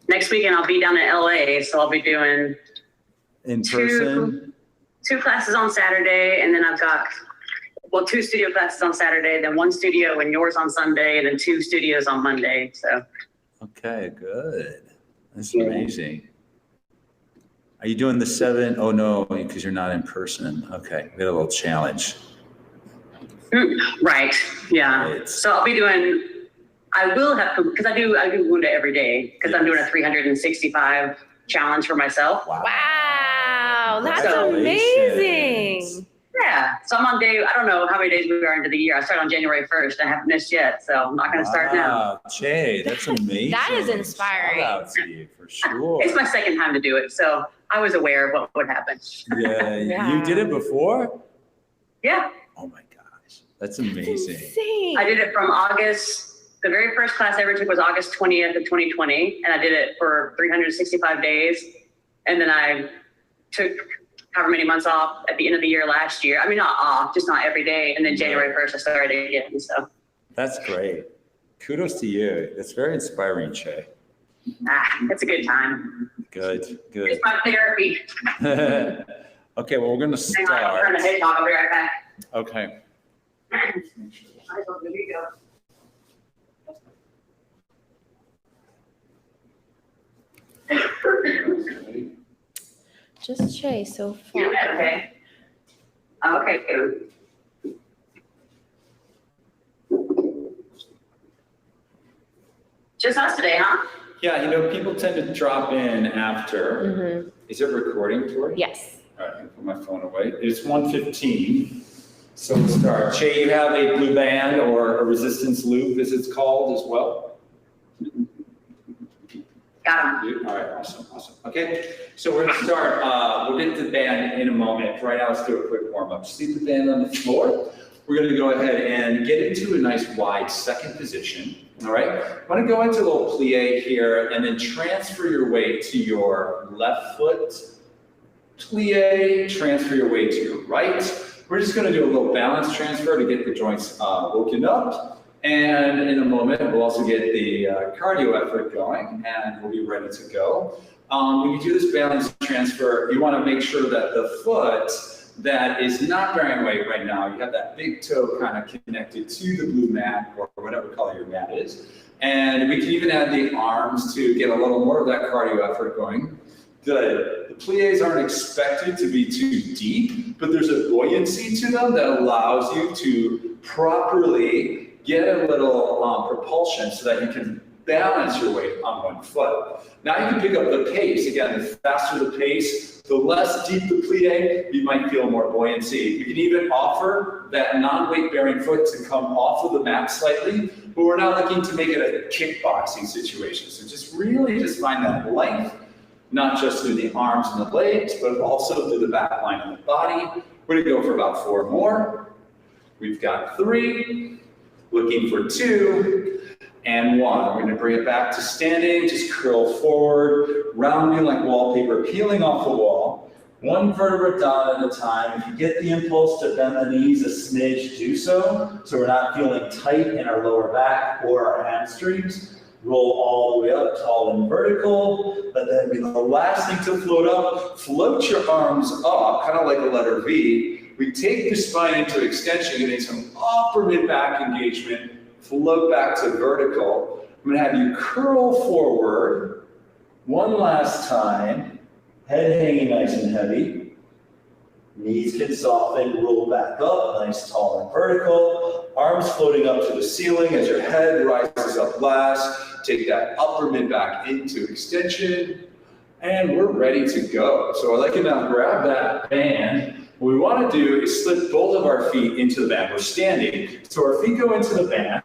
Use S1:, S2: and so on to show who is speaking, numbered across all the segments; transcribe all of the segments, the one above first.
S1: next weekend I'll be down in LA, so I'll be doing
S2: in person.
S1: Two classes on Saturday, and then I've got, well, 2 studio classes on Saturday, then 1 studio and yours on Sunday, and then 2 studios on Monday. So.
S2: Okay, good. That's amazing. Are you doing the 7? Oh no, because you're not in person. Okay, we got a little challenge.
S1: Right. Yeah.
S2: Right.
S1: So I'll be doing. I will have to, because I do Wunda every day because I'm doing a 365 challenge for myself.
S3: Wow, that's amazing.
S1: Yeah. So I'm on day, I don't know how many days we are into the year. I started on January 1st. I haven't missed yet, so I'm not going to start now.
S2: Jay, that's amazing.
S3: That is inspiring.
S2: Shout out to you for sure.
S1: It's my second time to do it, so I was aware of what would happen.
S2: Yeah. You did it before?
S1: Yeah.
S2: Oh my gosh, that's amazing.
S3: That's insane.
S1: I did it from August. The very first class I ever took was August 20th of 2020, and I did it for 365 days. And then I took however many months off at the end of the year last year. I mean, not off, just not every day. And then January 1st, I started again. So
S2: that's great. Kudos to you. That's very inspiring, Che.
S1: It's a good time.
S2: Good.
S1: It's my therapy.
S2: Okay, well, we're going to start.
S1: Hang on, I'll turn the head talk. I'll be right back.
S2: Okay.
S1: There you go.
S3: Just Che so far.
S1: Okay. Okay, good. Just us today, huh?
S2: Yeah, people tend to drop in after. Is it recording, Tori?
S3: Yes.
S2: All right, I'm gonna put my phone away. It's 1:15, so we'll start. Che, you have a blue band or a resistance loop, as it's called, as well?
S1: Got him.
S2: All right, awesome. Okay, so we're gonna start. We'll get to the band in a moment. Right now, let's do a quick warm up. Just leave the band on the floor. We're gonna go ahead and get into a nice wide second position. All right, I'm gonna go into a little plie here and then transfer your weight to your left foot. Plie, transfer your weight to your right. We're just gonna do a little balance transfer to get the joints woken up. And in a moment, we'll also get the cardio effort going and we'll be ready to go. When you do this balance transfer, you wanna make sure that the foot that is not bearing weight right now, you have that big toe kind of connected to the blue mat or whatever color your mat is. And we can even add the arms to get a little more of that cardio effort going. The plies aren't expected to be too deep, but there's a buoyancy to them that allows you to properly get a little propulsion so that you can balance your weight on one foot. Now you can pick up the pace. Again, the faster the pace, the less deep the plie, you might feel more buoyancy. You can even offer that non-weight bearing foot to come off of the mat slightly, but we're not looking to make it a kickboxing situation. So just really just find that length, not just through the arms and the legs, but also through the back line of the body. We're gonna go for about 4 more. We've got 3, looking for 2, and 1. We're gonna bring it back to standing, just curl forward, rounding like wallpaper, peeling off the wall. 1 vertebra down at a time. If you get the impulse to bend the knees a smidge, do so. So we're not feeling tight in our lower back or our hamstrings. Roll all the way up, tall and vertical. Let that be the last thing to float up. Float your arms up, kind of like a letter V. We take the spine into extension, getting some upper mid-back engagement. Float back to vertical. I'm gonna have you curl forward. 1 last time. Head hanging nice and heavy. Knees can soften, roll back up, nice, tall and vertical. Arms floating up to the ceiling as your head rises up last. Take that upper mid-back into extension. And we're ready to go. So I'd like you to now grab that band. What we want to do is slip both of our feet into the band. We're standing, so our feet go into the band.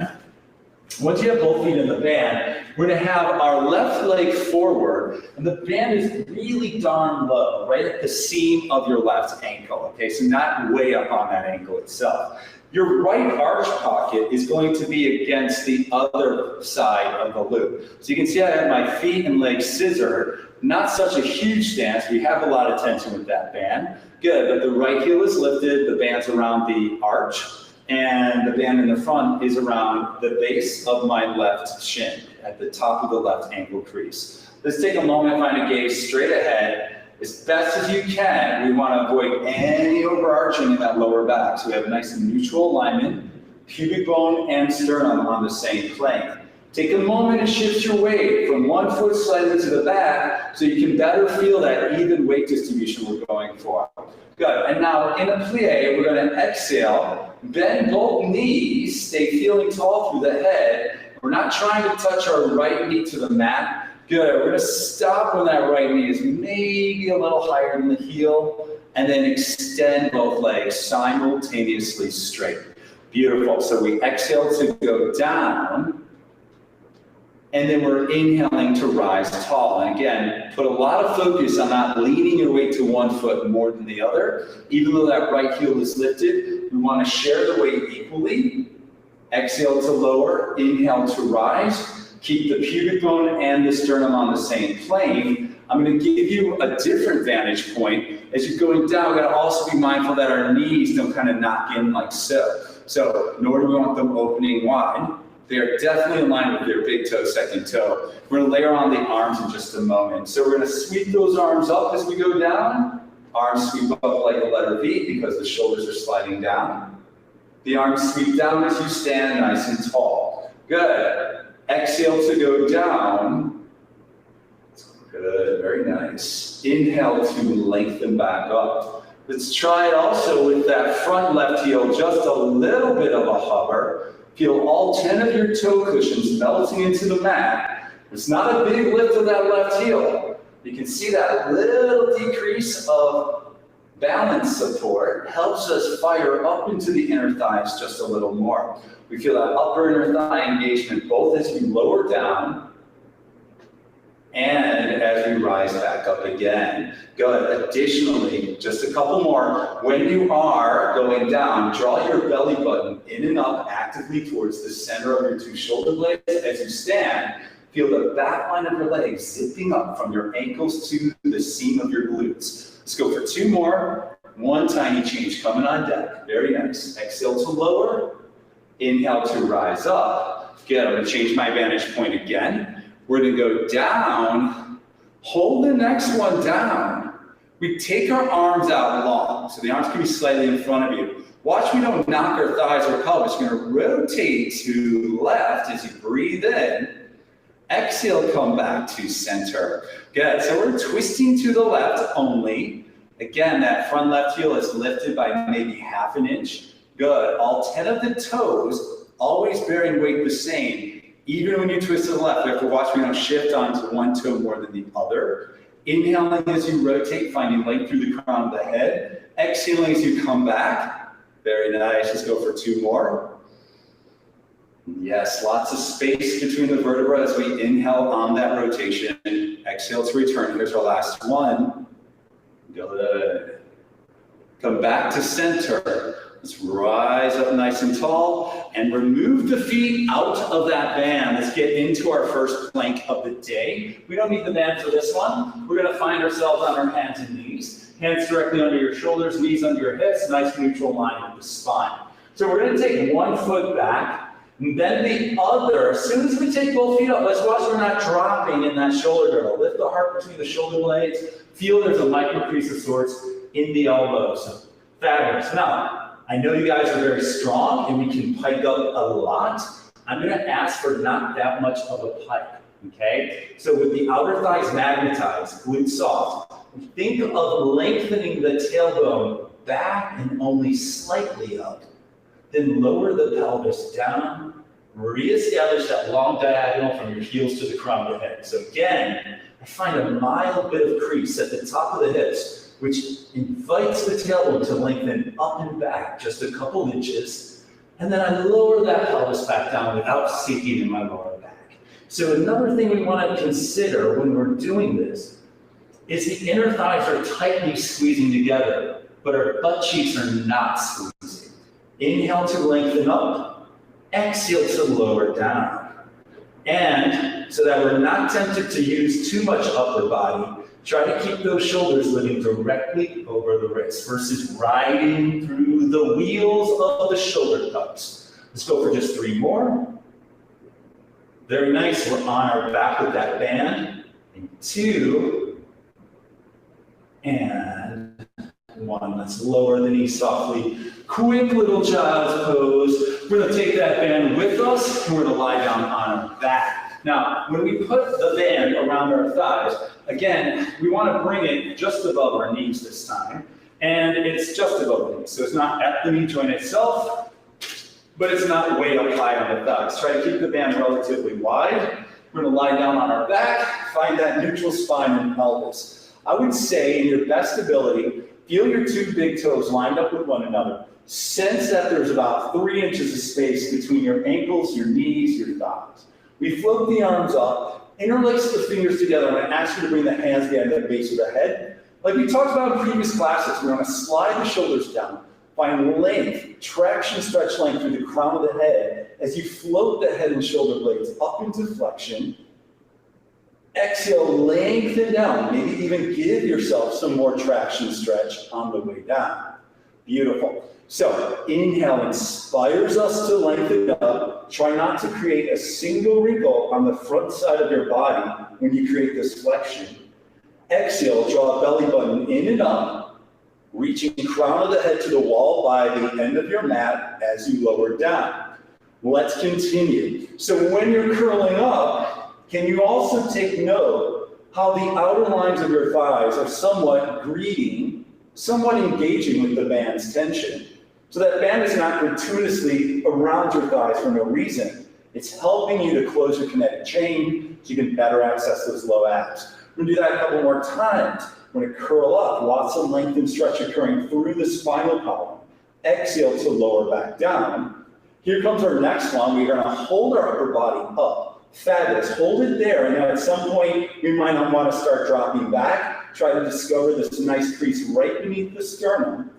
S2: Once you have both feet in the band, we're going to have our left leg forward, and the band is really darn low, right at the seam of your left ankle, okay? So not way up on that ankle itself. Your right arch pocket is going to be against the other side of the loop. So you can see I have my feet and legs scissored. Not such a huge stance. We have a lot of tension with that band. Good, but the right heel is lifted, the band's around the arch, and the band in the front is around the base of my left shin, at the top of the left ankle crease. Let's take a moment, find a gaze straight ahead. As best as you can, we want to avoid any overarching in that lower back. So we have nice and neutral alignment, pubic bone and sternum on the same plane. Take a moment and shift your weight from one foot slightly to the back so you can better feel that even weight distribution we're going for. Good, and now in a plie, we're going to exhale, bend both knees, stay feeling tall through the head. We're not trying to touch our right knee to the mat. Good, we're going to stop when that right knee is maybe a little higher than the heel, and then extend both legs simultaneously straight. Beautiful, so we exhale to go down, and then we're inhaling to rise tall. And again, put a lot of focus on not leaning your weight to one foot more than the other. Even though that right heel is lifted, we want to share the weight equally. Exhale to lower, inhale to rise. Keep the pubic bone and the sternum on the same plane. I'm going to give you a different vantage point. As you're going down, we've got to also be mindful that our knees don't kind of knock in like so. So nor do we want them opening wide. They are definitely in line with their big toe, second toe. We're going to layer on the arms in just a moment. So we're going to sweep those arms up as we go down. Arms sweep up like a letter V because the shoulders are sliding down. The arms sweep down as you stand nice and tall. Good. Exhale to go down. Good, very nice. Inhale to lengthen back up. Let's try it also with that front left heel, just a little bit of a hover. Feel all 10 of your toe cushions melting into the mat. It's not a big lift of that left heel. You can see that little decrease of balance support helps us fire up into the inner thighs just a little more. We feel that upper inner thigh engagement both as we lower down and as we rise back up again. Good. Additionally, just a couple more. When you are going down, draw your belly button in and up actively towards the center of your two shoulder blades. As you stand, feel the back line of your legs zipping up from your ankles to the seam of your glutes. Let's go for two more. One tiny change coming on deck. Very nice. Exhale to lower. Inhale to rise up. Good. I'm going to change my vantage point again. We're going to go down, hold the next one down. We take our arms out long, so the arms can be slightly in front of you. Watch we don't knock our thighs or pelvis. We're going to rotate to left as you breathe in. Exhale, come back to center. Good, so we're twisting to the left only. Again, that front left heel is lifted by maybe half an inch. Good, all 10 of the toes, always bearing weight the same. Even when you twist to the left, we have to watch we don't shift onto one toe more than the other. Inhaling as you rotate, finding length through the crown of the head. Exhaling as you come back. Very nice. Let's go for two more. Yes, lots of space between the vertebrae as we inhale on that rotation. Exhale to return. Here's our last one. Good. Come back to center. Let's rise up nice and tall and remove the feet out of that band. Let's get into our first plank of the day. We don't need the band for this one. We're going to find ourselves on our hands and knees. Hands directly under your shoulders, knees under your hips, nice neutral line with the spine. So we're going to take one foot back, and then the other. As soon as we take both feet up, let's watch we're not dropping in that shoulder girdle. Lift the heart between the shoulder blades. Feel there's a micro crease of sorts in the elbows. Fabulous. Now, I know you guys are very strong and we can pike up a lot. I'm going to ask for not that much of a pike, okay? So with the outer thighs magnetized, glutes soft, think of lengthening the tailbone back and only slightly up. Then lower the pelvis down, reestablish that long diagonal from your heels to the crown of the head. So again, I find a mild bit of crease at the top of the hips, which invites the tailbone to lengthen up and back just a couple inches. And then I lower that pelvis back down without sinking in my lower back. So another thing we want to consider when we're doing this is the inner thighs are tightly squeezing together, but our butt cheeks are not squeezing. Inhale to lengthen up, exhale to lower down. And so that we're not tempted to use too much upper body, try to keep those shoulders living directly over the wrists versus riding through the wheels of the shoulder cups. Let's go for just three more. Very nice. We're on our back with that band. and 2, and 1. Let's lower the knee softly. Quick little child's pose. We're gonna take that band with us, and we're gonna lie down on our back. Now, when we put the band around our thighs, again, we wanna bring it just above our knees this time. And it's just above the knees, so it's not at the knee joint itself, but it's not way up high on the thighs. Try to keep the band relatively wide. We're gonna lie down on our back, find that neutral spine and pelvis. I would say, in your best ability, feel your 2 big toes lined up with one another. Sense that there's about 3 inches of space between your ankles, your knees, your thighs. We float the arms up, interlace the fingers together. I'm gonna ask you to bring the hands down to the base of the head. Like we talked about in previous classes, we're gonna slide the shoulders down, find length, traction, stretch length through the crown of the head as you float the head and shoulder blades up into flexion. Exhale, lengthen down, maybe even give yourself some more traction stretch on the way down. Beautiful. So inhale inspires us to lengthen up. Try not to create a single wrinkle on the front side of your body when you create this flexion. Exhale, draw a belly button in and up, reaching crown of the head to the wall by the end of your mat as you lower down. Let's continue. So when you're curling up, can you also take note how the outer lines of your thighs are somewhat greeting, somewhat engaging with the band's tension? So that band is not gratuitously around your thighs for no reason. It's helping you to close your kinetic chain so you can better access those low abs. We're gonna do that a couple more times. We're gonna curl up, lots of length and stretch occurring through the spinal column. Exhale to lower back down. Here comes our next one. We're gonna hold our upper body up. Fabulous, hold it there. And now at some point, we might not wanna start dropping back. Try to discover this nice crease right beneath the sternum.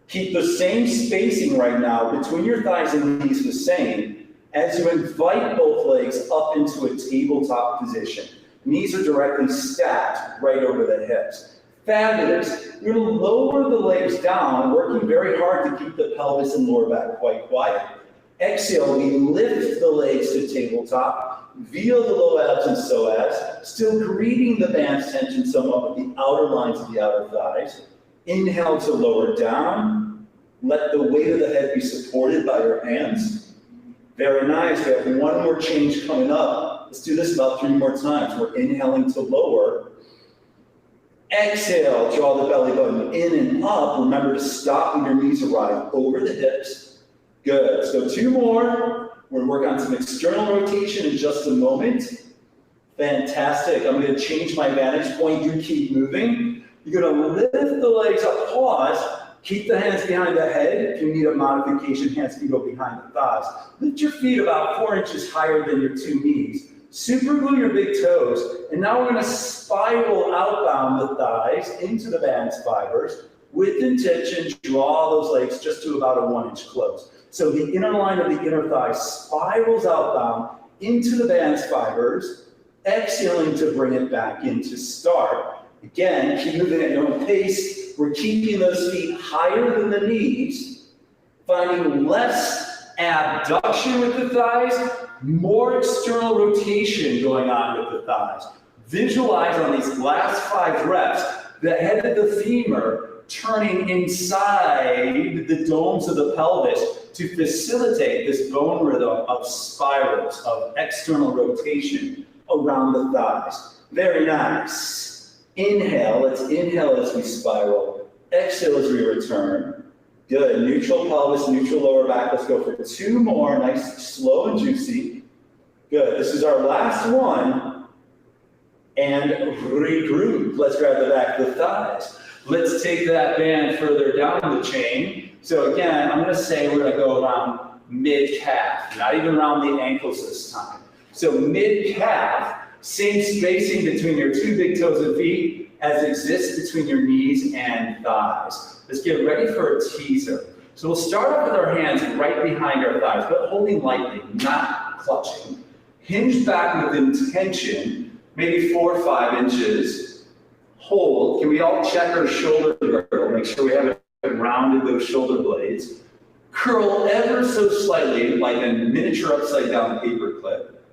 S2: Keep the same spacing right now between your thighs and knees the same as you invite both legs up into a tabletop position. Knees are directly stacked right over the hips. Fabulous. You're going to lower the legs down, working very hard to keep the pelvis and lower back quite quiet. Exhale, we lift the legs to tabletop, feel the low abs and psoas, still greeting the band's tension somewhat with the outer lines of the outer thighs. Inhale to lower down. Let the weight of the head be supported by your hands. Very nice. We have one more change coming up. Let's do this about 3 more times. We're inhaling to lower. Exhale, draw the belly button in and up. Remember to stop when your knees arrive over the hips. Good. Let's go 2 more. We're gonna work on some external rotation in just a moment. Fantastic. I'm gonna change my vantage point. You keep moving. You're gonna lift the legs up, pause. Keep the hands behind the head. If you need a modification, hands can go behind the thighs. Lift your feet about 4 inches higher than your 2 knees. Super glue your big toes. And now we're gonna spiral outbound the thighs into the band's fibers. With intention, draw those legs just to about a 1 inch close. So the inner line of the inner thigh spirals outbound into the band's fibers, exhaling to bring it back into start. Again, keep moving at your own pace. We're keeping those feet higher than the knees, finding less abduction with the thighs, more external rotation going on with the thighs. Visualize on these last 5 reps, the head of the femur turning inside the domes of the pelvis to facilitate this bone rhythm of spirals, of external rotation around the thighs. Very nice. Inhale, let's inhale as we spiral. Exhale as we return. Good, neutral pelvis, neutral lower back. Let's go for 2 more, nice, slow and juicy. Good, this is our last one. And regroup. Let's grab the back of the thighs. Let's take that band further down the chain. So again, I'm gonna say we're gonna go around mid-calf, not even around the ankles this time. So mid-calf, same spacing between your 2 big toes and feet as exists between your knees and thighs. Let's get ready for a teaser. So we'll start off with our hands right behind our thighs, but holding lightly, not clutching. Hinge back with intention, maybe 4 or 5 inches. Hold. Can we all check our shoulder girdle? Make sure we haven't rounded those shoulder blades. Curl ever so slightly, like a miniature upside down paper clip.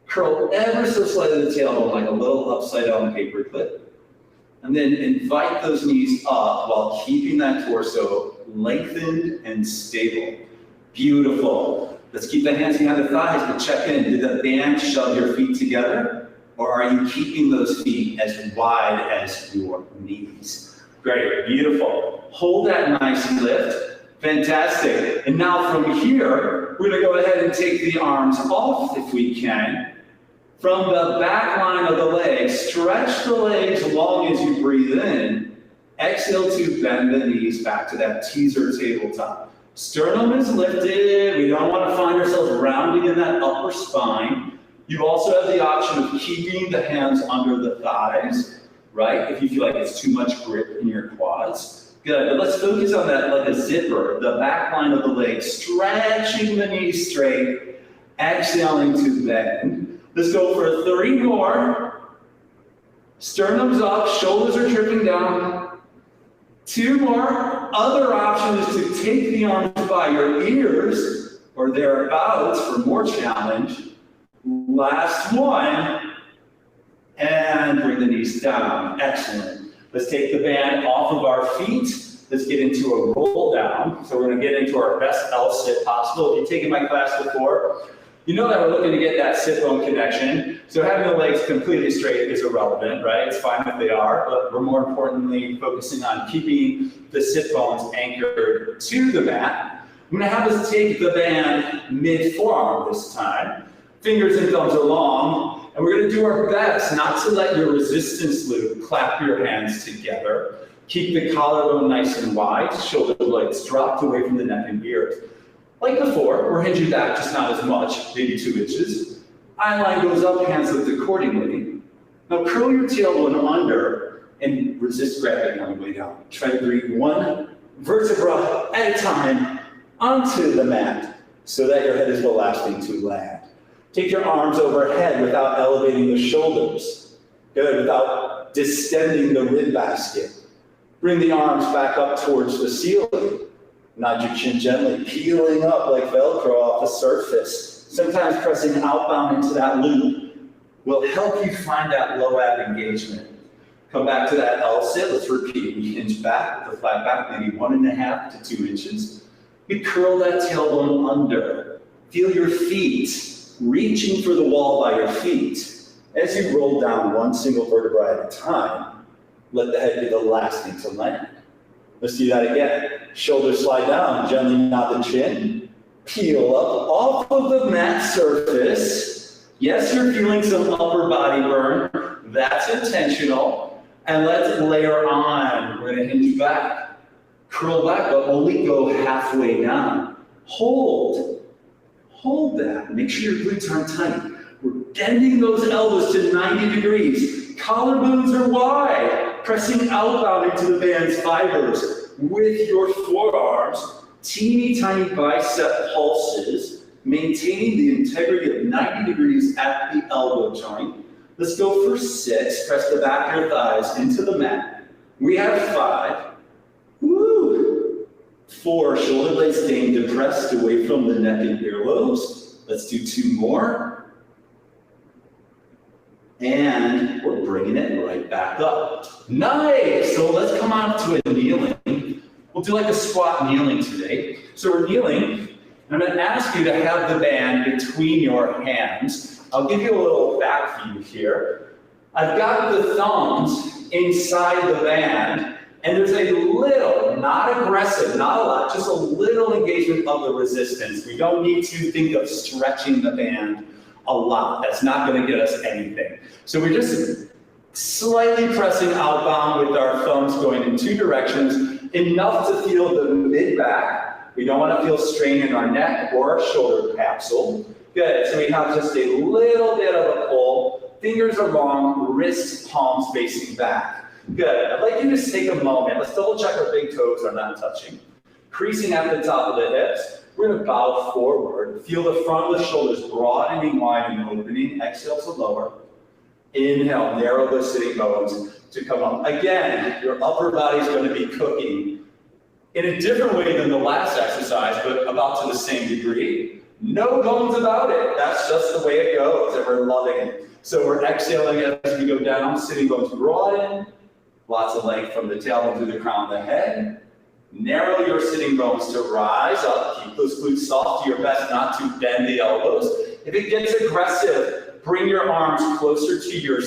S2: Curl ever so slightly the tailbone like a little upside down paper clip. And then invite those knees up while keeping that torso lengthened and stable. Beautiful. Let's keep the hands behind the thighs, but check in. Did the band shove your feet together? Or are you keeping those feet as wide as your knees? Great, beautiful. Hold that nice lift. Fantastic. And now from here, we're gonna go ahead and take the arms off if we can. From the back line of the legs, stretch the legs long as you breathe in. Exhale to bend the knees back to that teaser tabletop. Sternum is lifted. We don't want to find ourselves rounding in that upper spine. You also have the option of keeping the hands under the thighs, right? If you feel like it's too much grip in your quads. Good, but let's focus on that like a zipper, the back line of the leg, stretching the knees straight, exhaling to bend. Let's go for 3 more. Sternum's up, shoulders are dripping down. 2 more. Other option is to take the arms by your ears or thereabouts for more challenge. Last one. And bring the knees down. Excellent. Let's take the band off of our feet. Let's get into a roll down. So we're gonna get into our best L-sit possible. If you've taken my class before, you know that we're looking to get that sit bone connection. So having the legs completely straight is irrelevant, right? It's fine if they are, but we're more importantly focusing on keeping the sit bones anchored to the mat. I'm gonna have us take the band mid-forearm this time. Fingers and thumbs are long, and we're gonna do our best not to let your resistance loop clap your hands together. Keep the collarbone nice and wide, shoulder blades dropped away from the neck and ears. Like before, we're hinging back, just not as much, maybe 2 inches. Eye line goes up, hands lift accordingly. Now curl your tailbone under and resist gravity on the way down. Try to bring 1 vertebra at a time onto the mat so that your head is the last thing to land. Take your arms overhead without elevating the shoulders. Good, without distending the rib basket. Bring the arms back up towards the ceiling. Nod your chin gently, peeling up like Velcro off a surface. Sometimes pressing outbound into that loop will help you find that low ab engagement. Come back to that L-sit. Let's repeat. We hinge back with the flat back, maybe 1.5 to 2 inches. We curl that tailbone under. Feel your feet reaching for the wall by your feet. As you roll down 1 single vertebra at a time, let the head be the last thing to land. Let's do that again. Shoulders slide down, gently nod the chin. Peel up off of the mat surface. Yes, you're feeling some upper body burn. That's intentional. And let's layer on. We're gonna hinge back. Curl back, but only go halfway down. Hold that. Make sure your glutes aren't tight. We're bending those elbows to 90 degrees. Collarbones are wide. Pressing outbound into the band's fibers with your forearms. Teeny tiny bicep pulses. Maintaining the integrity of 90 degrees at the elbow joint. Let's go for 6. Press the back of your thighs into the mat. We have 5. Woo! 4. Shoulder blades staying depressed away from the neck and earlobes. Let's do 2 more. And we're bringing it right back up. Nice! So let's come on to a kneeling. We'll do like a squat kneeling today. So we're kneeling. I'm going to ask you to have the band between your hands. I'll give you a little back view here. I've got the thumbs inside the band, and there's a little, not aggressive, not a lot, just a little engagement of the resistance. We don't need to think of stretching the band a lot. That's not going to get us anything. So we're just slightly pressing outbound with our thumbs going in 2 directions, enough to feel the mid-back. We don't want to feel strain in our neck or our shoulder capsule. Good, so we have just a little bit of a pull. Fingers are long, wrists, palms facing back. Good, I'd like you to just take a moment. Let's double check our big toes are not touching. Creasing at the top of the hips. We're going to bow forward. Feel the front of the shoulders broadening wide and opening. Exhale to lower. Inhale, narrow the sitting bones to come up. Again, your upper body is going to be cooking in a different way than the last exercise, but about to the same degree. No bones about it. That's just the way it goes, and we're loving it. So we're exhaling as we go down, sitting bones broaden, lots of length from the tailbone to the crown of the head. Narrow your sitting bones to rise up. Keep those glutes soft. Do your best not to bend the elbows. If it gets aggressive, bring your arms closer to your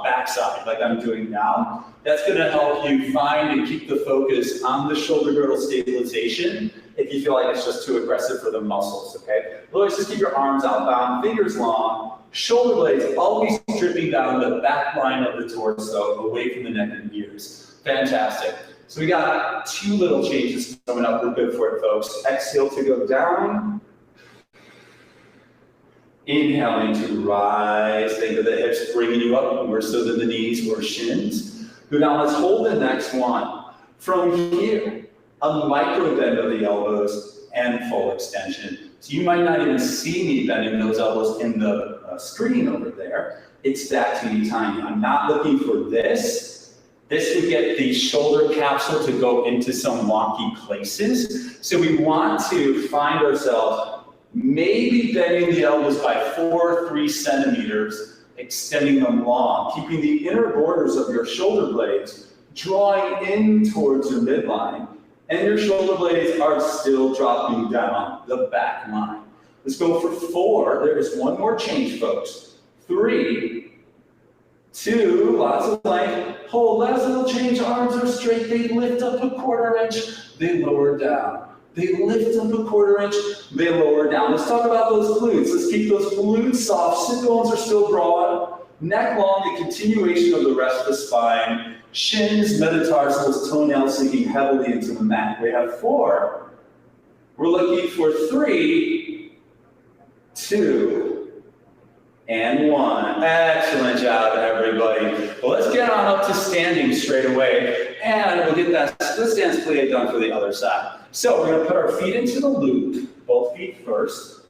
S2: backside, like I'm doing now. That's going to help you find and keep the focus on the shoulder girdle stabilization if you feel like it's just too aggressive for the muscles, okay? Otherwise, just keep your arms outbound, fingers long, shoulder blades always dripping down the back line of the torso, away from the neck and ears. Fantastic. So we got 2 little changes coming up. We're good for it, folks. Exhale to go down. Inhaling to rise. Think of the hips bringing you up more so than the knees or shins. Go down. Let's hold the next one. From here, a micro bend of the elbows and full extension. So you might not even see me bending those elbows in the screen over there. It's that teeny tiny. I'm not looking for this. This would get the shoulder capsule to go into some wonky places. So we want to find ourselves maybe bending the elbows by 4 or 3 centimeters, extending them long, keeping the inner borders of your shoulder blades drawing in towards your midline, and your shoulder blades are still dropping down the back line. Let's go for 4. There's one more change, folks. 3, 2, lots of length. Hold, last little change. Arms are straight. They lift up a 1/4 inch. They lower down. They lift up a 1/4 inch. They lower down. Let's talk about those glutes. Let's keep those glutes soft. Sit bones are still broad. Neck long, the continuation of the rest of the spine. Shins, metatarsals, toenails sinking heavily into the mat. We have 4. We're looking for 3, 2, and 1. Excellent job, everybody. Well, let's get on up to standing straight away, and we'll get that split stance plie done for the other side. So we're going to put our feet into the loop, both feet first.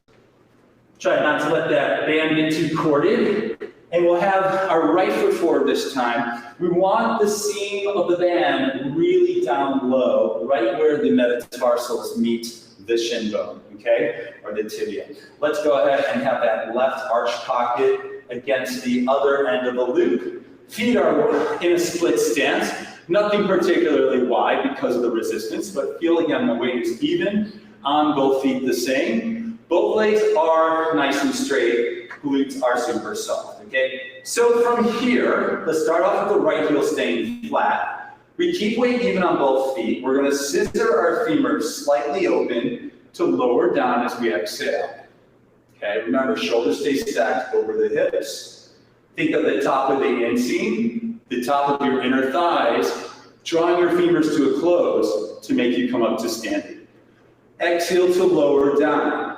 S2: Try not to let that band get too corded. And we'll have our right foot forward this time. We want the seam of the band really down low, right where the metatarsals meet the shin bone, okay, or the tibia. Let's go ahead and have that left arch pocket against the other end of the loop. Feet are in a split stance, nothing particularly wide because of the resistance, but feel again the weight is even on both feet the same. Both legs are nice and straight, glutes are super soft, okay? So from here, let's start off with the right heel staying flat. We keep weight even on both feet. We're gonna scissor our femurs slightly open to lower down as we exhale. Okay, remember, shoulders stay stacked over the hips. Think of the top of the inseam, the top of your inner thighs, drawing your femurs to a close to make you come up to standing. Exhale to lower down.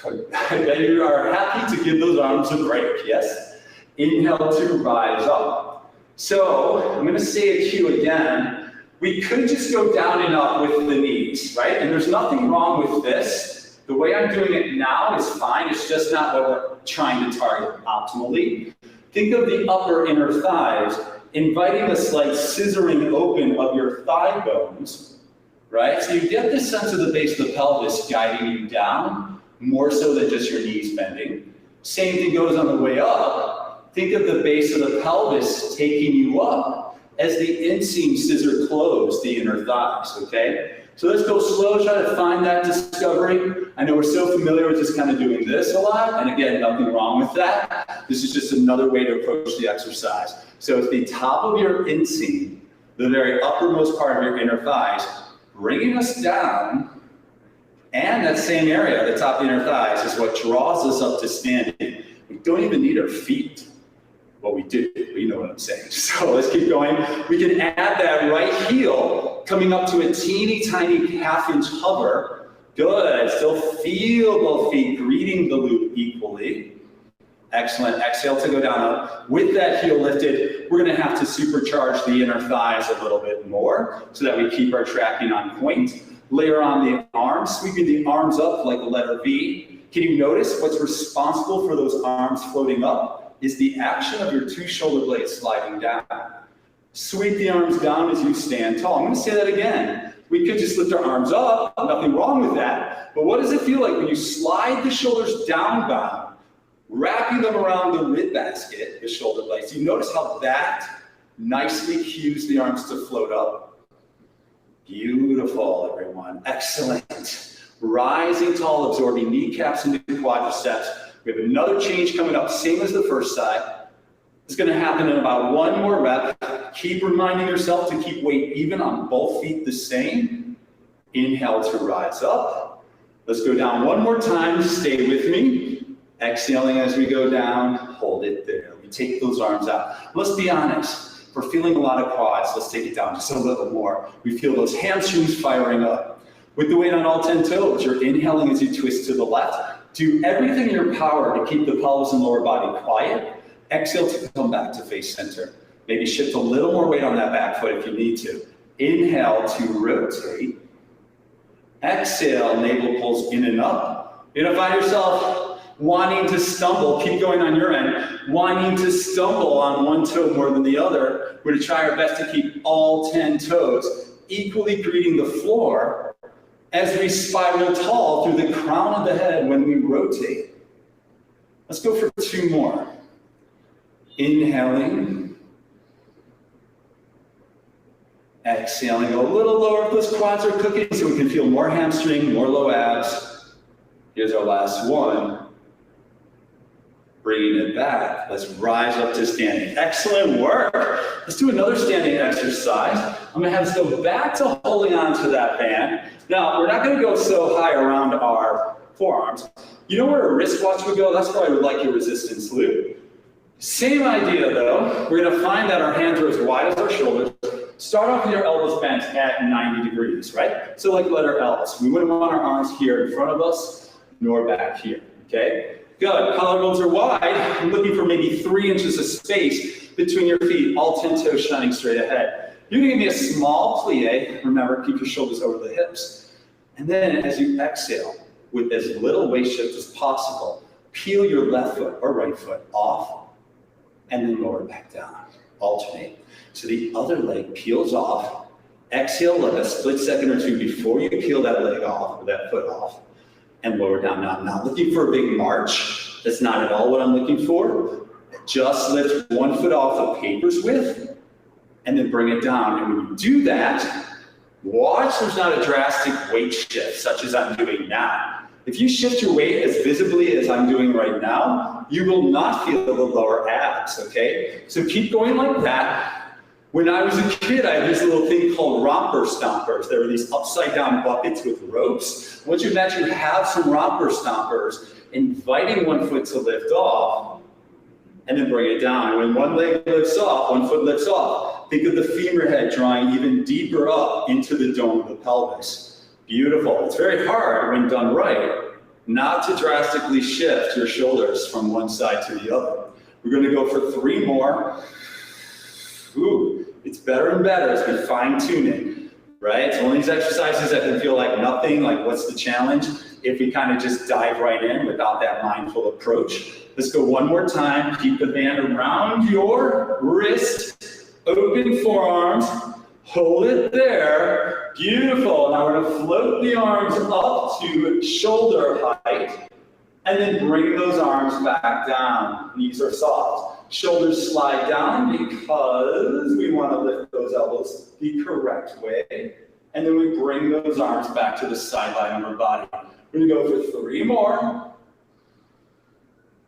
S2: I bet you are happy to give those arms a break, yes? Inhale to rise up. So, I'm gonna say a cue again. We could just go down and up with the knees, right? And there's nothing wrong with this. The way I'm doing it now is fine. It's just not what we're trying to target optimally. Think of the upper inner thighs, inviting a slight scissoring open of your thigh bones, right? So you get this sense of the base of the pelvis guiding you down, more so than just your knees bending. Same thing goes on the way up. Think of the base of the pelvis taking you up as the inseam scissor close the inner thighs, okay? So let's go slow, try to find that discovery. I know we're so familiar with just kind of doing this a lot, and again, nothing wrong with that. This is just another way to approach the exercise. So it's the top of your inseam, the very uppermost part of your inner thighs, bringing us down. And that same area, the top of the inner thighs, is what draws us up to standing. We don't even need our feet. Well, we do, but you know what I'm saying. So let's keep going. We can add that right heel coming up to a teeny tiny half-inch hover. Good. Still feel both feet greeting the loop equally. Excellent. Exhale to go down up. With that heel lifted, we're going to have to supercharge the inner thighs a little bit more so that we keep our tracking on point. Layer on the arms, sweeping the arms up like a letter V. Can you notice what's responsible for those arms floating up is the action of your 2 shoulder blades sliding down. Sweep the arms down as you stand tall. I'm going to say that again. We could just lift our arms up, nothing wrong with that. But what does it feel like when you slide the shoulders downbound, wrapping them around the rib basket, the shoulder blades? You notice how that nicely cues the arms to float up? Beautiful, everyone. Excellent. Rising tall, absorbing kneecaps into quadriceps. We have another change coming up, same as the first side. It's going to happen in about one more rep. Keep reminding yourself to keep weight even on both feet the same. Inhale to rise up. Let's go down one more time. Stay with me. Exhaling as we go down. Hold it there. We take those arms out. Let's be honest. If we're feeling a lot of quads, let's take it down just a little more. We feel those hamstrings firing up. With the weight on all 10 toes, you're inhaling as you twist to the left. Do everything in your power to keep the pelvis and lower body quiet. Exhale to come back to face center. Maybe shift a little more weight on that back foot if you need to. Inhale to rotate. Exhale, navel pulls in and up. You're gonna find yourself wanting to stumble. Keep going on your end. Wanting to stumble on one toe more than the other. We're gonna try our best to keep all 10 toes equally greeting the floor as we spiral tall through the crown of the head when we rotate. Let's go for 2 more. Inhaling. Exhaling a little lower if those quads are cooking so we can feel more hamstring, more low abs. Here's our last one. Bringing it back. Let's rise up to standing. Excellent work. Let's do another standing exercise. I'm gonna have us go back to holding on to that band. Now, we're not gonna go so high around our forearms. You know where a wrist watch would go? That's where I would like your resistance loop. Same idea though. We're gonna find that our hands are as wide as our shoulders. Start off with your elbows bent at 90 degrees, right? So like letter L's. We wouldn't want our arms here in front of us, nor back here, okay? Good, collarbones are wide. I'm looking for maybe 3 inches of space between your feet, all 10 toes shining straight ahead. You're gonna give me a small plie. Remember, keep your shoulders over the hips. And then as you exhale, with as little weight shift as possible, peel your left foot or right foot off, and then lower back down. Alternate. So the other leg peels off. Exhale, let a split second or two before you peel that leg off, or that foot off, and lower down. Now, I'm not looking for a big march. That's not at all what I'm looking for. Just lift one foot off the paper's width, and then bring it down. And when you do that, watch there's not a drastic weight shift, such as I'm doing now. If you shift your weight as visibly as I'm doing right now, you will not feel the lower abs, okay? So keep going like that. When I was a kid, I had this little thing called romper stompers. There were these upside down buckets with ropes. Once you imagine you have some romper stompers, inviting one foot to lift off, and then bring it down. When one leg lifts off, one foot lifts off. Think of the femur head drawing even deeper up into the dome of the pelvis. Beautiful. It's very hard when done right, not to drastically shift your shoulders from one side to the other. We're going to go for 3 more. Ooh, it's better and better as we fine tune it, right? So one of these exercises that can feel like nothing, like what's the challenge? If we kind of just dive right in without that mindful approach. Let's go one more time. Keep the band around your wrist, open forearms, hold it there. Beautiful. Now we're gonna float the arms up to shoulder height and then bring those arms back down. Knees are soft. Shoulders slide down because we want to lift those elbows the correct way. And then we bring those arms back to the sideline of our body. We're gonna go for 3 more.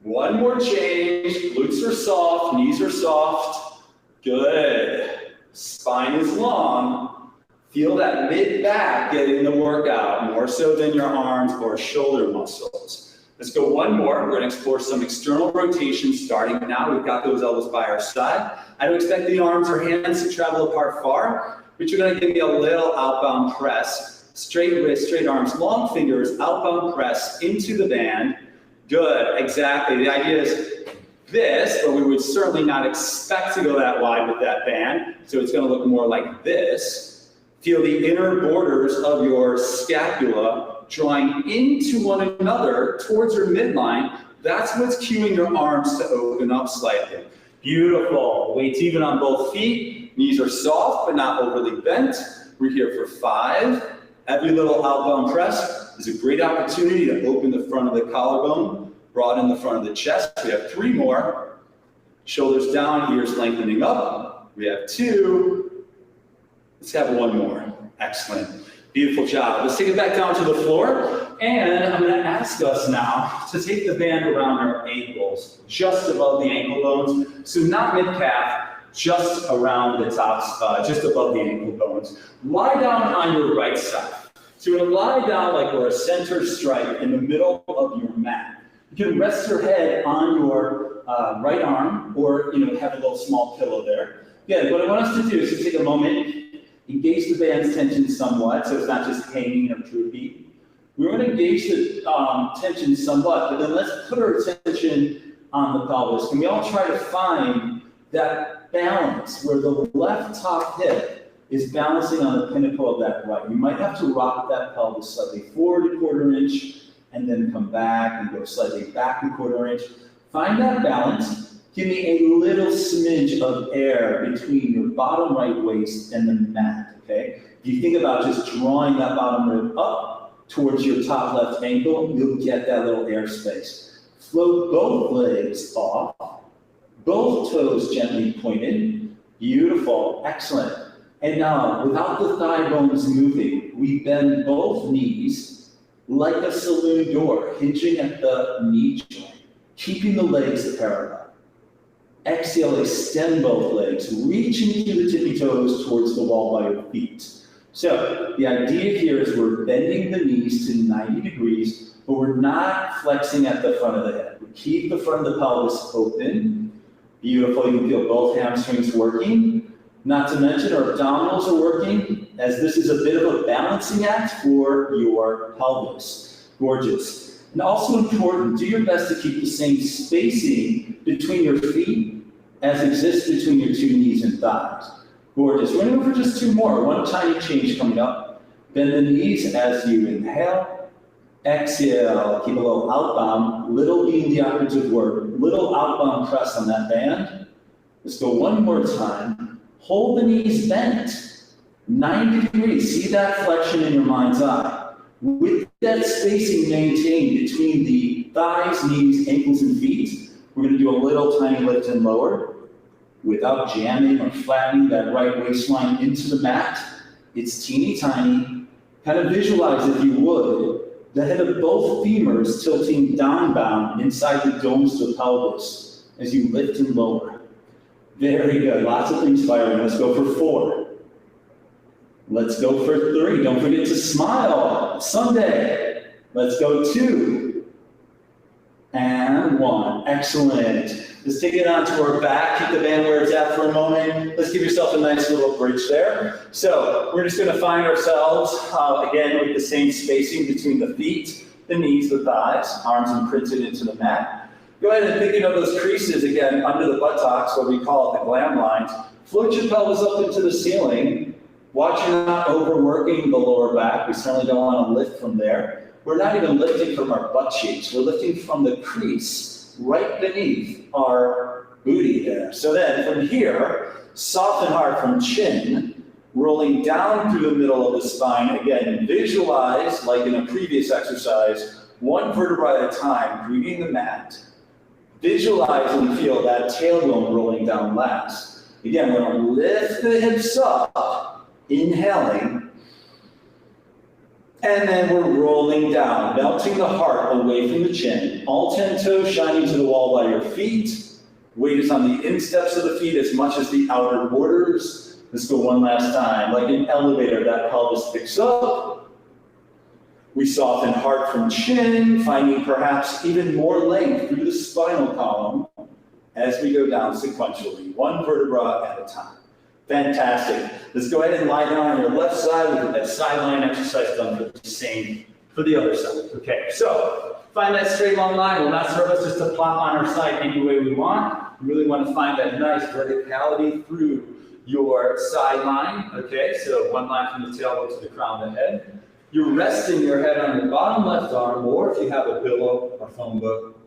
S2: 1 more change. Glutes are soft, knees are soft. Good. Spine is long. Feel that mid-back getting the workout, more so than your arms or shoulder muscles. Let's go 1 more. We're gonna explore some external rotation starting now. We've got those elbows by our side. I don't expect the arms or hands to travel apart far, but you're gonna give me a little outbound press. Straight wrist, straight arms, long fingers, outbound press into the band. Good, exactly. The idea is this, but we would certainly not expect to go that wide with that band. So it's gonna look more like this. Feel the inner borders of your scapula drawing into one another towards your midline. That's what's cueing your arms to open up slightly. Beautiful. Weights even on both feet. Knees are soft, but not overly bent. We're here for 5. Every little outbound press is a great opportunity to open the front of the collarbone, broaden the front of the chest. We have 3 more. Shoulders down, ears lengthening up. We have 2. Let's have 1 more. Excellent. Beautiful job. Let's take it back down to the floor. And I'm going to ask us now to take the band around our ankles, just above the ankle bones. So not mid-calf, just around the tops, just above the ankle bones. Lie down on your right side. So you're going to lie down like we're a center stripe in the middle of your mat. You can rest your head on your right arm, or have a little small pillow there. Again, what I want us to do is to take a moment, engage the band's tension somewhat, so it's not just hanging or droopy. We're going to engage the tension somewhat, but then let's put our attention on the pelvis. And we all try to find that balance where the left top hip is balancing on the pinnacle of that right. You might have to rock that pelvis slightly forward 1/4 inch, and then come back and go slightly back 1/4 inch. Find that balance. Give me a little smidge of air between your bottom right waist and the mat, okay? If you think about just drawing that bottom rib up towards your top left ankle, you'll get that little air space. Float both legs off, both toes gently pointed. Beautiful, excellent. And now, without the thigh bones moving, we bend both knees like a saloon door, hinging at the knee joint, keeping the legs parallel. Exhale, extend both legs, reaching through the tippy toes towards the wall by your feet. So the idea here is we're bending the knees to 90 degrees, but we're not flexing at the front of the head. We keep the front of the pelvis open. Beautiful, you can feel both hamstrings working. Not to mention our abdominals are working, as this is a bit of a balancing act for your pelvis. Gorgeous. And also important, do your best to keep the same spacing between your feet as exists between your 2 knees and thighs. Gorgeous. We're going to go for just 2 more. One tiny change coming up. Bend the knees as you inhale. Exhale. Keep a little outbound. Little being the operative word. Little outbound press on that band. Let's go 1 more time. Hold the knees bent. 90 degrees. See that flexion in your mind's eye. With that spacing maintained between the thighs, knees, ankles, and feet, we're going to do a little tiny lift and lower without jamming or flattening that right waistline into the mat. It's teeny tiny. Kind of visualize, if you would, the head of both femurs tilting downbound inside the domes of the pelvis as you lift and lower. Very good. Lots of things firing. Let's go for 4. Let's go for 3. Don't forget to smile someday. Let's go 2. And 1. Excellent. Let's take it onto our back. Keep the band where it's at for a moment. Let's give yourself a nice little bridge there. So we're just going to find ourselves, again, with the same spacing between the feet, the knees, the thighs, arms imprinted into the mat. Go ahead and thinking of those creases, again, under the buttocks, what we call it the glam lines. Float your pelvis up into the ceiling. Watch you're not overworking the lower back. We certainly don't want to lift from there. We're not even lifting from our butt cheeks. We're lifting from the crease right beneath our booty there. So then from here, soften heart from chin, rolling down through the middle of the spine. Again, visualize, like in a previous exercise, 1 vertebra at a time, greeting the mat. Visualize and feel that tailbone rolling down last. Again, we're going to lift the hips up. Inhaling, and then we're rolling down, melting the heart away from the chin. All 10 toes shining to the wall by your feet. Weight is on the insteps of the feet as much as the outer borders. Let's go 1 last time. Like an elevator, that pelvis picks up. We soften heart from chin, finding perhaps even more length through the spinal column as we go down sequentially, 1 vertebra at a time. Fantastic. Let's go ahead and lie down on your left side. We'll get that sideline exercise done for the same for the other side. Okay, so find that straight long line. Will not serve us just to plop on our side any way we want. We really want to find that nice verticality through your sideline. Okay, so 1 line from the tailbone to the crown of the head. You're resting your head on your bottom left arm, or if you have a pillow or phone book,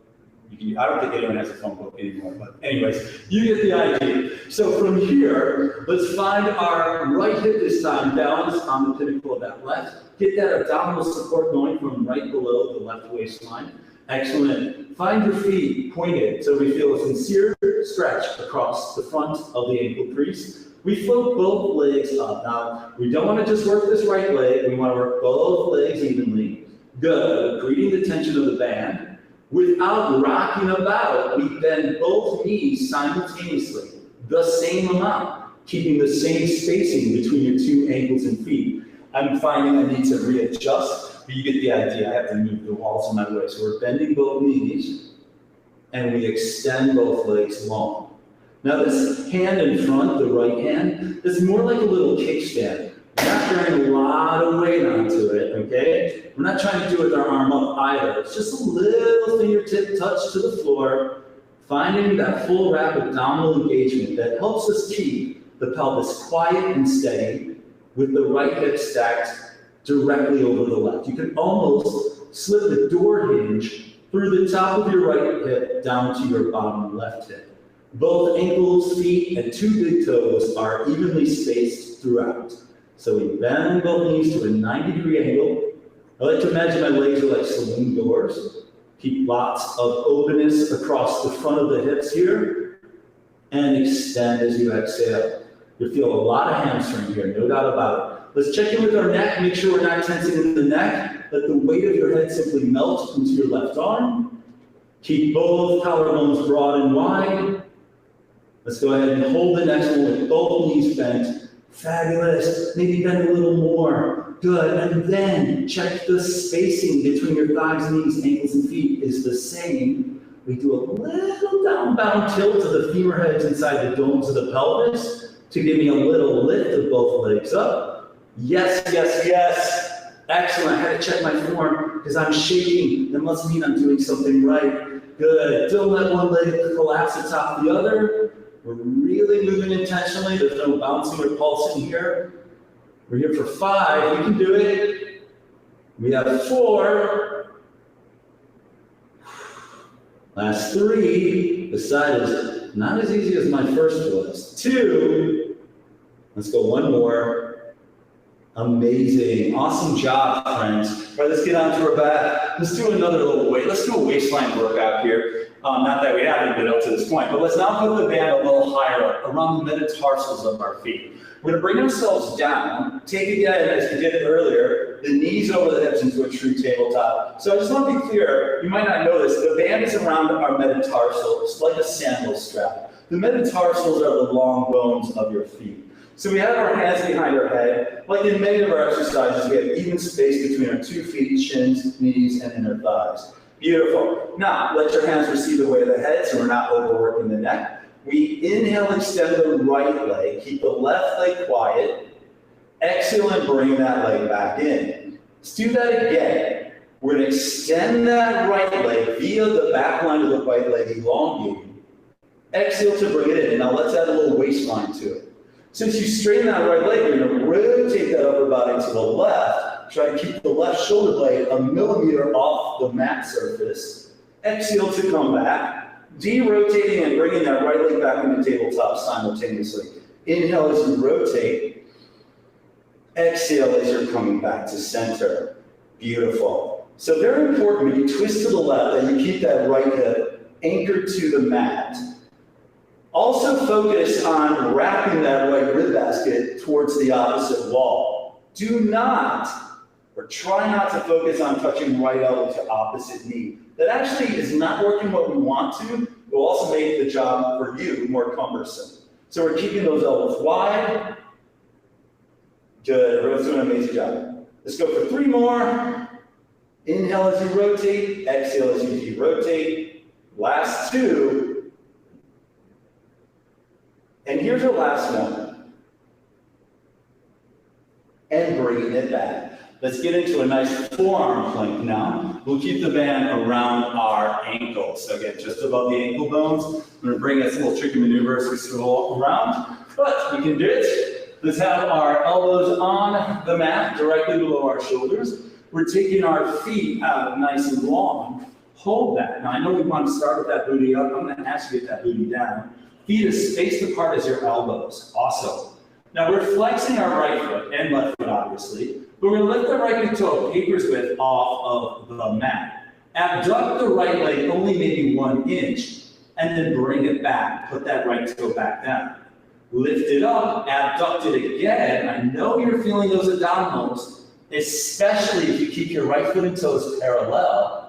S2: I don't think anyone has a phone book anymore, but anyways, you get the idea. So from here, let's find our right hip this time, balance on the pinnacle of that left. Get that abdominal support going from right below the left waistline. Excellent. Find your feet pointed so we feel a sincere stretch across the front of the ankle crease. We float both legs up. Now, we don't want to just work this right leg. We want to work both legs evenly. Good. Creating the tension of the band. Without rocking about, we bend both knees simultaneously, the same amount, keeping the same spacing between your two ankles and feet. I'm finding I need to readjust, but you get the idea. I have to move the walls in my way. So we're bending both knees, and we extend both legs long. Now this hand in front, the right hand, is more like a little kickstand. We're not carrying a lot of weight onto it, okay? We're not trying to do it with our arm up either. It's just a little fingertip touch to the floor, finding that full wrap abdominal engagement that helps us keep the pelvis quiet and steady with the right hip stacked directly over the left. You can almost slip the door hinge through the top of your right hip down to your bottom left hip. Both ankles, feet, and two big toes are evenly spaced throughout. So we bend both knees to a 90-degree angle. I like to imagine my legs are like saloon doors. Keep lots of openness across the front of the hips here. And extend as you exhale. You'll feel a lot of hamstring here, no doubt about it. Let's check in with our neck, make sure we're not tensing in the neck. Let the weight of your head simply melt into your left arm. Keep both collarbones broad and wide. Let's go ahead and hold the next one with both knees bent. Fabulous. Maybe bend a little more. Good. And then check the spacing between your thighs, knees, ankles, and feet is the same. We do a little downbound tilt to the femur heads inside the domes of the pelvis to give me a little lift of both legs up. Yes, yes, yes. Excellent. I had to check my form because I'm shaking. That must mean I'm doing something right. Good. Don't let one leg collapse atop the other. We're really moving intentionally. There's no bouncing or pulsing here. We're here for 5. We can do it. We have 4. Last 3. This side is not as easy as my first was. 2. Let's go one more. Amazing. Awesome job, friends. All right, let's get onto our back. Let's do another little weight. Let's do a waistline workout here. Not that we haven't been up to this point, but let's now put the band a little higher up, around the metatarsals of our feet. We're going to bring ourselves down, take again, as we did earlier, the knees over the hips into a true tabletop. So I just want to be clear, you might not know this, the band is around our metatarsals, like a sandal strap. The metatarsals are the long bones of your feet. So we have our hands behind our head. Like in many of our exercises, we have even space between our 2 feet, shins, knees, and inner thighs. Beautiful. Now, let your hands receive the weight of the head so we're not overworking the neck. We inhale, extend the right leg. Keep the left leg quiet. Exhale and bring that leg back in. Let's do that again. We're going to extend that right leg via the back line of the right leg, elongating. Exhale to bring it in. Now let's add a little waistline to it. Since you straighten that right leg, you're going to rotate that upper body to the left. Try to keep the left shoulder blade a millimeter off the mat surface. Exhale to come back. De-rotating and bringing that right leg back into tabletop simultaneously. Inhale as you rotate. Exhale as you're coming back to center. Beautiful. So very important when you twist to the left that you keep that right hip anchored to the mat. Also focus on wrapping that right rib basket towards the opposite wall. Do not, or try not to focus on touching right elbow to opposite knee. That actually is not working what we want to. It will also make the job for you more cumbersome. So we're keeping those elbows wide. Good, everyone's doing an amazing job. Let's go for 3 more. Inhale as you rotate, exhale as you de-rotate. Last 2. And here's our last one. And bringing it back. Let's get into a nice forearm plank now. We'll keep the band around our ankles. So again, just above the ankle bones. I'm going to bring this little tricky maneuver as we swivel around. But we can do it. Let's have our elbows on the mat, directly below our shoulders. We're taking our feet out nice and long. Hold that. Now, I know we want to start with that booty up. I'm going to ask you to get that booty down. Feet as spaced apart as your elbows. Awesome. Now, we're flexing our right foot and left foot, obviously. But we're going to lift the right foot to a paper's width off of the mat. Abduct the right leg only maybe 1 inch, and then bring it back. Put that right toe back down. Lift it up, abduct it again. I know you're feeling those abdominals, especially if you keep your right foot and toes parallel.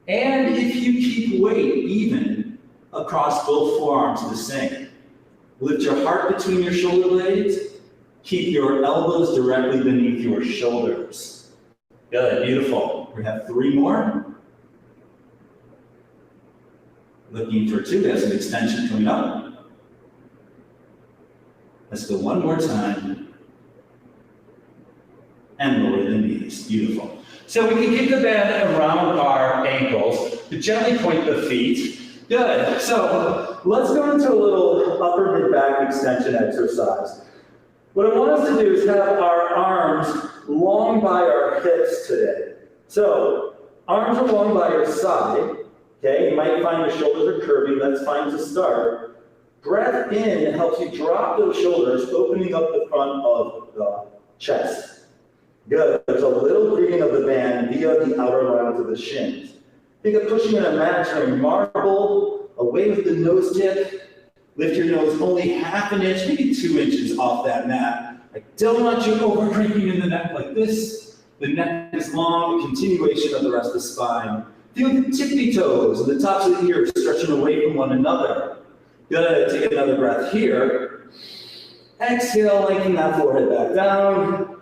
S2: And if you keep weight even across both forearms the same. Lift your heart between your shoulder blades. Keep your elbows directly beneath your shoulders. Good, beautiful. We have 3 more. Looking for 2, there's an extension coming up. Let's go 1 more time. And lower the knees, beautiful. So we can keep the band around our ankles, but gently point the feet. Good, so let's go into a little upper mid-back extension exercise. What I want us to do is have our arms long by our hips today. So, arms are long by your side, okay? You might find your shoulders are curvy, that's fine to start. Breath in helps you drop those shoulders, opening up the front of the chest. Good, there's a little breathing of the band via the outer lines of the shins. Think of pushing an imaginary marble away with the nose tip. Lift your nose only 1/2 inch, maybe 2 inches off that mat. I don't want you over creeping in the neck like this. The neck is long, a continuation of the rest of the spine. Feel the tippy toes and the tops of the ears stretching away from one another. Good, take another breath here. Exhale, lengthen that forehead back down,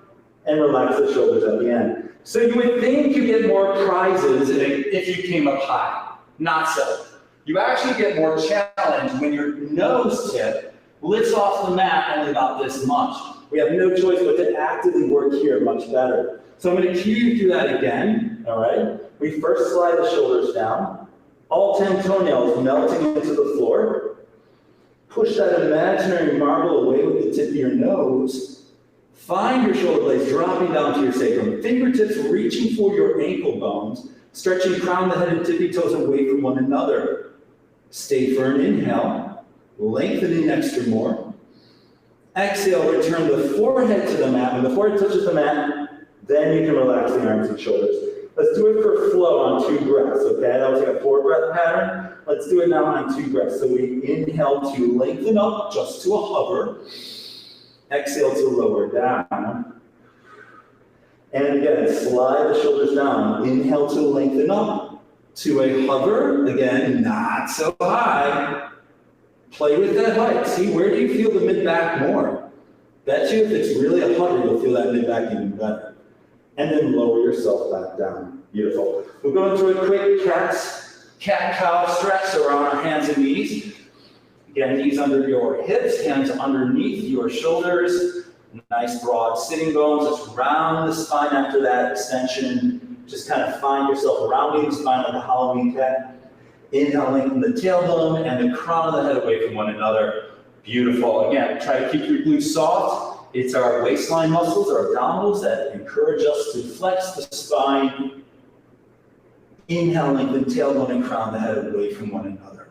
S2: and relax the shoulders at the end. So you would think you get more prizes if you came up high. Not so. You actually get more challenge when your nose tip lifts off the mat only about this much. We have no choice but to actively work here much better. So I'm going to cue you through that again, all right? We first slide the shoulders down, all 10 toenails melting into the floor. Push that imaginary marble away with the tip of your nose. Find your shoulder blades dropping down to your sacrum. Fingertips reaching for your ankle bones, stretching crown, the head, and tippy toes away from one another. Stay for an inhale, lengthening extra more. Exhale, return the forehead to the mat. When the forehead touches the mat, then you can relax the arms and shoulders. Let's do it for flow on 2 breaths, okay? That was like a 4-breath pattern. Let's do it now on 2 breaths. So we inhale to lengthen up just to a hover. Exhale to lower down. And again, slide the shoulders down. Inhale to lengthen up to a hover. Again, not so high. Play with that height. See, where do you feel the mid-back more? Bet you if it's really a hover, you'll feel that mid-back even better. And then lower yourself back down. Beautiful. We'll go into a quick cat-cow stretch, so we're on our hands and knees. Again, knees under your hips, hands underneath your shoulders. Nice broad sitting bones. Just round the spine after that extension. Just kind of find yourself rounding the spine like a Halloween cat. Inhale, lengthen the tailbone and the crown of the head away from one another. Beautiful. Again, try to keep your glutes soft. It's our waistline muscles, our abdominals that encourage us to flex the spine. Inhale, lengthen tailbone and crown the head away from one another.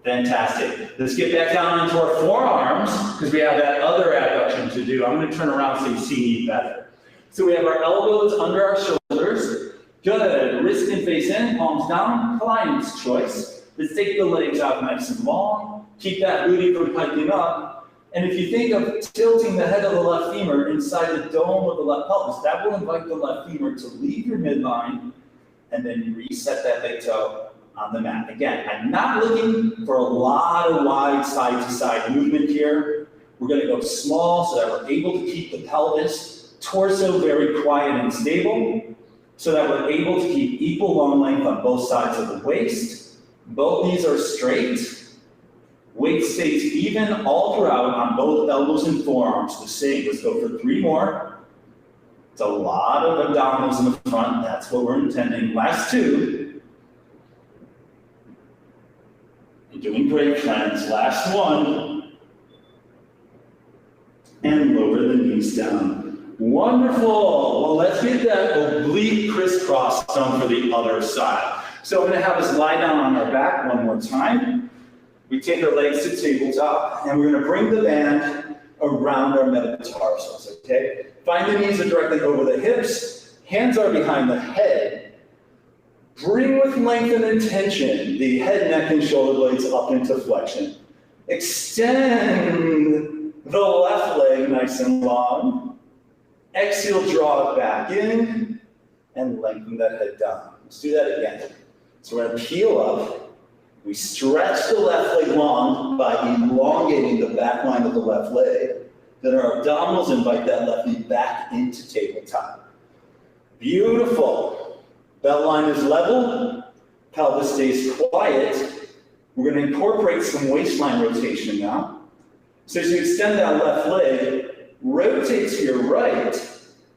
S2: Fantastic. Let's get back down onto our forearms because we have that other abduction to do. I'm going to turn around so you see me better. So we have our elbows under our shoulders. Good. Wrist and face in, palms down, client's choice. Let's take the legs out nice and long. Keep that booty from hiking up. And if you think of tilting the head of the left femur inside the dome of the left pelvis, that will invite the left femur to leave your midline, and then you reset that big toe on the mat. Again, I'm not looking for a lot of wide side-to-side movement here. We're going to go small so that we're able to keep the pelvis, torso very quiet and stable, so that we're able to keep equal long length on both sides of the waist. Both knees are straight. Weight stays even all throughout on both elbows and forearms. The same. Let's go for 3 more. It's a lot of abdominals in the front. That's what we're intending. Last 2. You're doing great, friends. Last 1. And lower the knees down. Wonderful. Well, let's get that oblique crisscross done for the other side. So I'm gonna have us lie down on our back one more time. We take our legs to tabletop, and we're gonna bring the band around our metatarsals, okay? Find the knees are directly over the hips, hands are behind the head. Bring with length and intention the head, neck, and shoulder blades up into flexion. Extend the left leg nice and long. Exhale, draw it back in, and lengthen that head down. Let's do that again. So we're gonna peel up. We stretch the left leg long by elongating the back line of the left leg. Then our abdominals invite that left knee back into tabletop. Beautiful. Belt line is level. Pelvis stays quiet. We're going to incorporate some waistline rotation now. So as you extend that left leg, rotate to your right.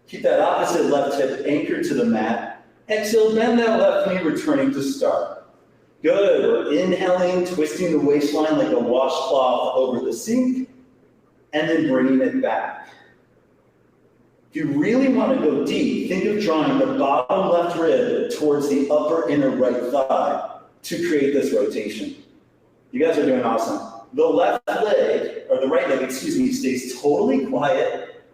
S2: Keep that opposite left hip anchored to the mat. Exhale, bend that left knee, returning to start. Good. We're inhaling, twisting the waistline like a washcloth over the sink, and then bringing it back. If you really want to go deep, think of drawing the bottom left rib towards the upper inner right thigh to create this rotation. You guys are doing awesome. The left leg, or the right leg, excuse me, stays totally quiet.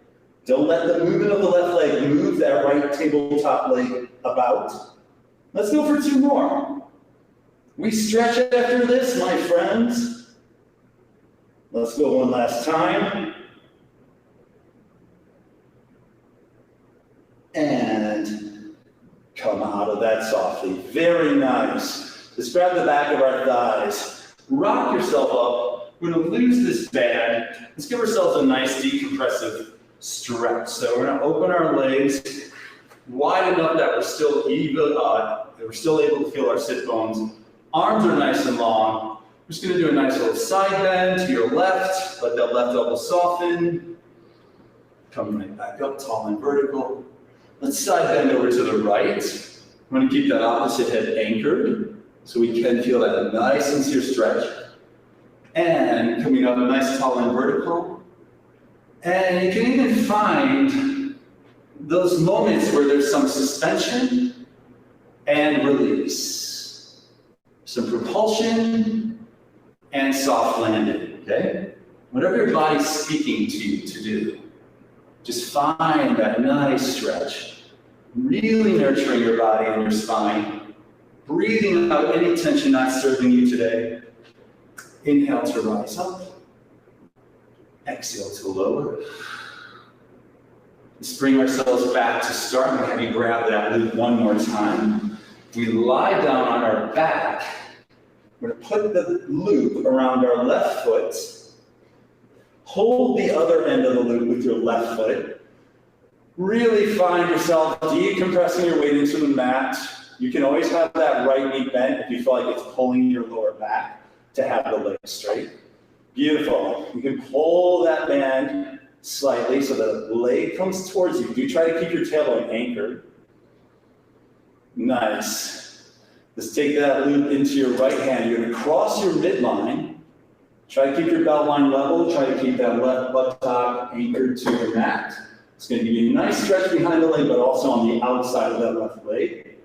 S2: Don't let the movement of the left leg move that right tabletop leg about. Let's go for 2 more. We stretch after this, my friends. Let's go one last time. And come out of that softly. Very nice. Just grab the back of our thighs. Rock yourself up. We're going to lose this band. Let's give ourselves a nice decompressive stretch. So we're going to open our legs wide enough that we're still able to feel our sit bones. Arms are nice and long. We're just going to do a nice little side bend to your left. Let that left elbow soften. Come right back up, tall and vertical. Let's side bend over to the right. I'm going to keep that opposite hip anchored so we can feel that nice sincere stretch. And coming up nice, tall, and vertical. And you can even find those moments where there's some suspension and release. Some propulsion and soft landing, okay? Whatever your body's speaking to you to do, just find that nice stretch. Really nurturing your body and your spine. Breathing out any tension not serving you today. Inhale to rise up. Exhale to lower. Let's bring ourselves back to start and have you grab that loop one more time. We lie down on our back. We're going to put the loop around our left foot. Hold the other end of the loop with your left foot. Really find yourself decompressing your weight into the mat. You can always have that right knee bent if you feel like it's pulling your lower back to have the legs straight. Beautiful. You can pull that band slightly so the leg comes towards you. Do try to keep your tailbone anchored. Nice. Let's take that loop into your right hand. You're going to cross your midline. Try to keep your belt line level. Try to keep that left buttock anchored to your mat. It's going to give you a nice stretch behind the leg, but also on the outside of that left leg.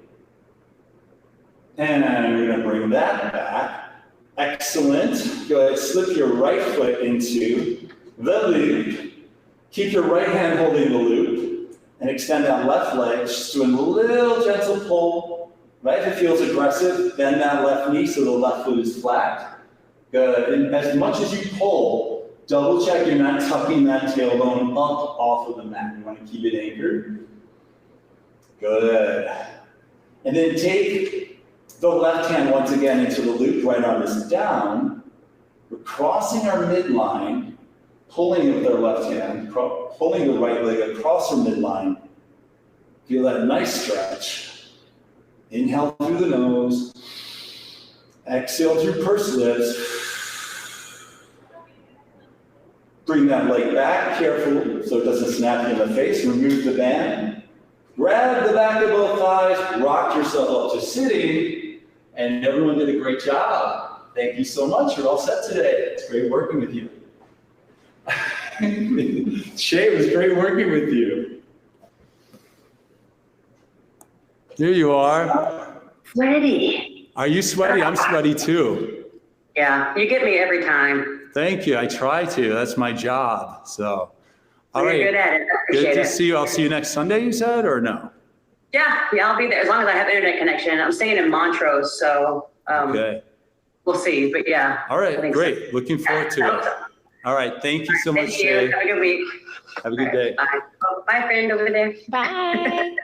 S2: And we're going to bring that back. Excellent. Go ahead, slip your right foot into the loop. Keep your right hand holding the loop. And extend that left leg, just doing a little gentle pull. Right, if it feels aggressive, bend that left knee so the left foot is flat. Good, and as much as you pull, double check you're not tucking that tailbone up off of the mat. You want to keep it anchored. Good. And then take the left hand once again into the loop, right arm is down. We're crossing our midline, pulling with our left hand, pulling the right leg across our midline. Feel that nice stretch. Inhale through the nose. Exhale through pursed lips. Bring that leg back carefully so it doesn't snap you in the face. Remove the band. Grab the back of both thighs. Rock yourself up to sitting. And everyone did a great job. Thank you so much. You're all set today. It's great working with you. Shay, it was great working with you. Here you are.
S1: Sweaty.
S2: Are you sweaty? I'm sweaty too.
S1: Yeah, you get me every time.
S2: Thank you. I try to. That's my job. So, all
S1: You're
S2: right.
S1: good at it. I
S2: Good
S1: appreciate
S2: to
S1: it.
S2: see you. I'll see you next Sunday, you said, or no?
S1: Yeah, I'll be there as long as I have internet connection. I'm staying in Montrose, so
S2: Okay.
S1: we'll see. But yeah.
S2: All
S1: I
S2: right.
S1: think
S2: Great.
S1: so.
S2: Looking forward to
S1: Yeah,
S2: it. All right. Thank you so much,
S1: Thank you.
S2: Shay.
S1: Have a good week.
S2: Have a good
S1: All
S2: day.
S1: right, bye. Oh, bye, friend over there.
S3: Bye.